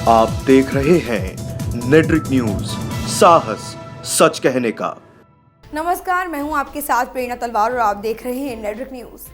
आप देख रहे हैं नेट्रिक न्यूज, साहस सच कहने का। नमस्कार, मैं हूं आपके साथ प्रेरणा तलवार और आप देख रहे हैं नेट्रिक न्यूज।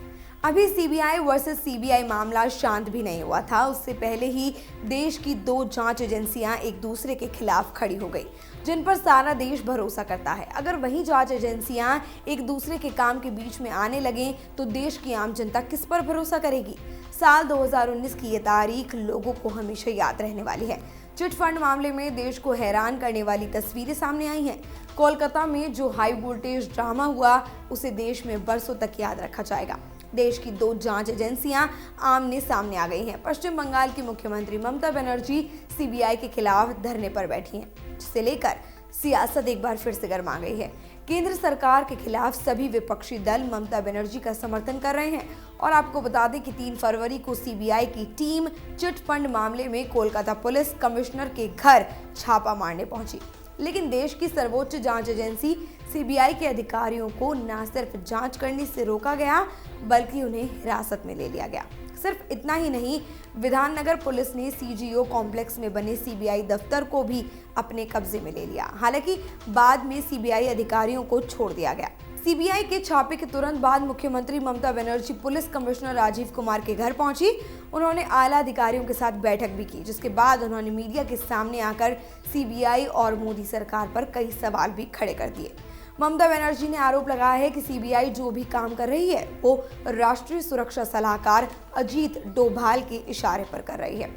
अभी सीबीआई वर्सेस सीबीआई मामला शांत भी नहीं हुआ था। उससे पहले ही देश की दो जांच एजेंसियां एक दूसरे के खिलाफ खड़ी हो गई, जिन पर सारा देश भरोसा करता है। अगर वही जांच एजेंसियां एक दूसरे के काम के बीच में आने लगें तो देश की आम जनता किस पर भरोसा करेगी? साल 2019 की ये तारीख लोगों को हमेशा याद रहने वाली है। चिट फंड मामले में देश को हैरान करने वाली तस्वीरें सामने आई हैं। कोलकाता में जो हाई वोल्टेज ड्रामा हुआ उसे देश में बरसों तक याद रखा जाएगा। देश की दो जांच एजेंसियां आमने सामने आ गई हैं। पश्चिम बंगाल की मुख्यमंत्री ममता बनर्जी सीबीआई के खिलाफ धरने पर बैठी हैं, जिसे लेकर सियासत एक बार फिर से गर्मा गई है। केंद्र सरकार के खिलाफ सभी विपक्षी दल ममता बनर्जी का समर्थन कर रहे हैं। और आपको बता दें कि 3 फरवरी को सीबीआई की टीम चिट फंड मामले में कोलकाता पुलिस कमिश्नर के घर छापा मारने पहुंची। लेकिन देश की सर्वोच्च जांच एजेंसी सीबीआई के अधिकारियों को न सिर्फ जांच करने से रोका गया, बल्कि उन्हें हिरासत में ले लिया गया। सिर्फ इतना ही नहीं, विधाननगर पुलिस ने सीजीओ कॉम्प्लेक्स में बने सीबीआई दफ्तर को भी अपने कब्जे में ले लिया। हालांकि बाद में सीबीआई अधिकारियों को छोड़ दिया गया। सीबीआई के छापे के तुरंत बाद मुख्यमंत्री ममता बनर्जी पुलिस कमिश्नर राजीव कुमार के घर पहुंची। उन्होंने आला अधिकारियों के साथ बैठक भी की, जिसके बाद उन्होंने मीडिया के सामने आकर सीबीआई और मोदी सरकार पर कई सवाल भी खड़े कर दिए। ममता बनर्जी ने आरोप लगाया है कि सीबीआई जो भी काम कर रही है वो राष्ट्रीय सुरक्षा सलाहकार अजीत डोभाल के इशारे पर कर रही है।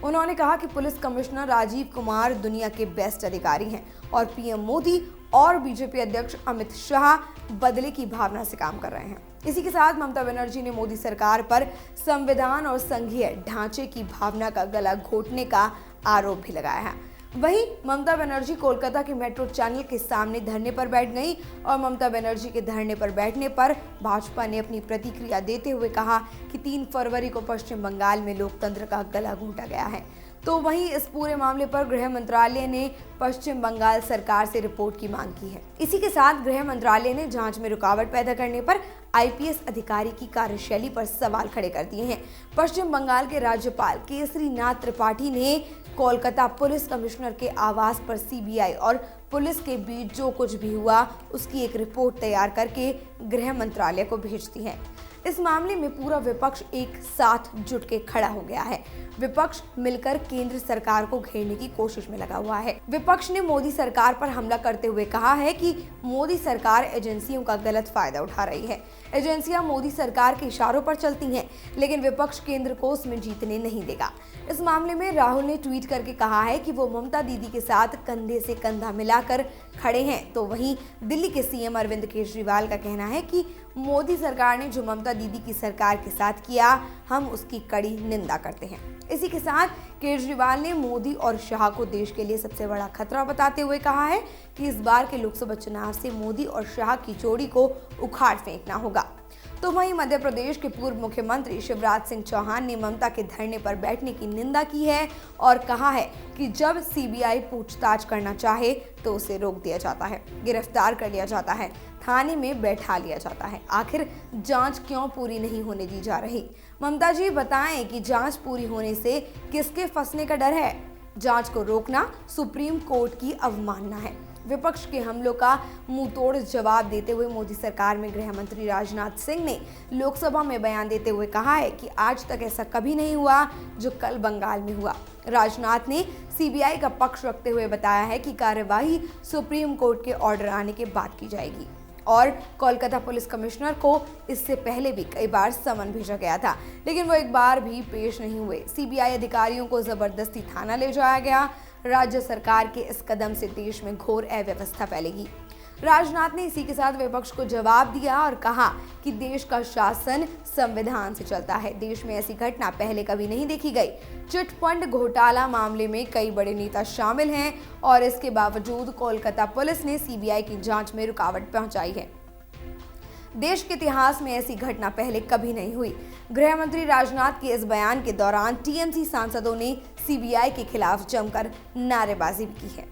उन्होंने कहा कि पुलिस कमिश्नर राजीव कुमार दुनिया के बेस्ट अधिकारी हैं और पीएम मोदी और बीजेपी अध्यक्ष अमित शाह बदले की भावना से काम कर रहे हैं। इसी के साथ ममता बनर्जी ने मोदी सरकार पर संविधान और संघीय ढांचे की भावना का गला घोटने का आरोप भी लगाया है। वहीं ममता बनर्जी कोलकाता के मेट्रो चैनल के सामने धरने पर बैठ गई और ममता बनर्जी के धरने पर बैठने पर भाजपा ने अपनी प्रतिक्रिया देते हुए कहा कि 3 फरवरी को पश्चिम बंगाल में लोकतंत्र का गला घोटा गया है। तो वहीं इस पूरे मामले पर गृह मंत्रालय ने पश्चिम बंगाल सरकार से रिपोर्ट की मांग की है। इसी के साथ गृह मंत्रालय ने जांच में रुकावट पैदा करने पर आईपीएस अधिकारी की कार्यशैली पर सवाल खड़े कर दिए हैं। पश्चिम बंगाल के राज्यपाल केसरी नाथ त्रिपाठी ने कोलकाता पुलिस कमिश्नर के आवास पर सीबीआई और पुलिस के बीच जो कुछ भी हुआ उसकी एक रिपोर्ट तैयार करके गृह मंत्रालय को भेज दी है। इस मामले में पूरा विपक्ष एक साथ जुट के खड़ा हो गया है। विपक्ष मिलकर केंद्र सरकार को घेरने की कोशिश में लगा हुआ है। विपक्ष ने मोदी सरकार पर हमला करते हुए कहा है कि मोदी सरकार एजेंसियों का गलत फायदा उठा रही है। एजेंसियां मोदी सरकार के इशारों पर चलती हैं, लेकिन विपक्ष केंद्र को उसमें जीतने नहीं देगा। इस मामले में राहुल ने ट्वीट करके कहा है कि वो ममता दीदी के साथ कंधे से कंधा मिलाकर खड़े हैं। तो वहीं दिल्ली के सीएम अरविंद केजरीवाल का कहना है कि मोदी सरकार ने जो ममता दीदी की सरकार के साथ किया, हम उसकी कड़ी निंदा करते हैं। इसी के साथ केजरीवाल ने मोदी और शाह को देश के लिए सबसे बड़ा खतरा बताते हुए कहा है कि इस बार के लोकसभा चुनाव से मोदी और शाह की जोड़ी को उखाड़ फेंकना होगा। तो वहीं मध्य प्रदेश के पूर्व मुख्यमंत्री शिवराज सिंह चौहान ने ममता के धरने पर बैठने की निंदा की है और कहा है कि जब सीबीआई पूछताछ करना चाहे तो उसे रोक दिया जाता है, गिरफ्तार कर लिया जाता है, थाने में बैठा लिया जाता है। आखिर जांच क्यों पूरी नहीं होने दी जा रही? ममता जी बताएं कि जांच पूरी होने से किसके फंसने का डर है? जांच को रोकना सुप्रीम कोर्ट की अवमानना है। विपक्ष के हमलों का मुंहतोड़ जवाब देते हुए मोदी सरकार में गृह मंत्री राजनाथ सिंह ने लोकसभा में बयान देते हुए कहा है कि आज तक ऐसा कभी नहीं हुआ जो कल बंगाल में हुआ। राजनाथ ने सीबीआई का पक्ष रखते हुए बताया है कि कार्यवाही सुप्रीम कोर्ट के ऑर्डर आने के बाद की जाएगी और कोलकाता पुलिस कमिश्नर को इससे पहले भी कई बार समन भेजा गया था, लेकिन वो एक बार भी पेश नहीं हुए। सीबीआई अधिकारियों को जबरदस्ती थाना ले जाया गया। राज्य सरकार के इस कदम से देश में घोर अव्यवस्था फैलेगी। राजनाथ ने इसी के साथ विपक्ष को जवाब दिया और कहा कि देश का शासन संविधान से चलता है। देश में ऐसी घटना पहले कभी नहीं देखी गई। चिट फंड घोटाला मामले में कई बड़े नेता शामिल हैं और इसके बावजूद कोलकाता पुलिस ने सीबीआई की जांच में रुकावट पहुंचाई है। देश के इतिहास में ऐसी घटना पहले कभी नहीं हुई। गृह मंत्री राजनाथ के इस बयान के दौरान टीएमसी सांसदों ने सीबीआई के खिलाफ जमकर नारेबाजी भी की है।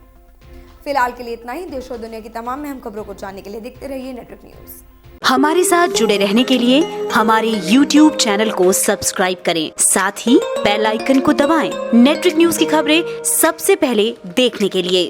फिलहाल के लिए इतना ही। देश और दुनिया की तमाम अहम खबरों को जानने के लिए देखते रहिए नेटवर्क न्यूज। हमारे साथ जुड़े रहने के लिए हमारे YouTube चैनल को सब्सक्राइब करें, साथ ही बेल आइकन को दबाएं। नेट्रिक न्यूज की खबरें सबसे पहले देखने के लिए।